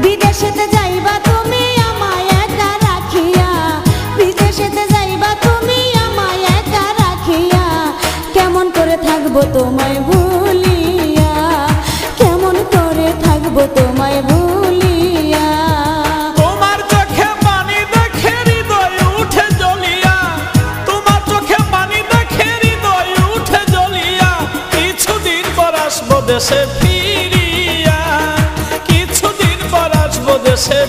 বিদেশেতে যাইবা তুমি আমায় একা রাখিয়া, বিদেশেতে যাইবা তুমি আমায় একা রাখিয়া, কেমন করে থাকবো তোমায় ভুলিয়া, কেমন করে থাকবো তোমায় ভুলিয়া। তোমার চোখে পানি দেখে হৃদয় উঠে জ্বলিয়া, তোমার চোখে পানি দেখে হৃদয় উঠে জ্বলিয়া, কিছুদিন পর আসবো দেশে ফিরিয়া, কিছুদিন পর আসবো দেশে।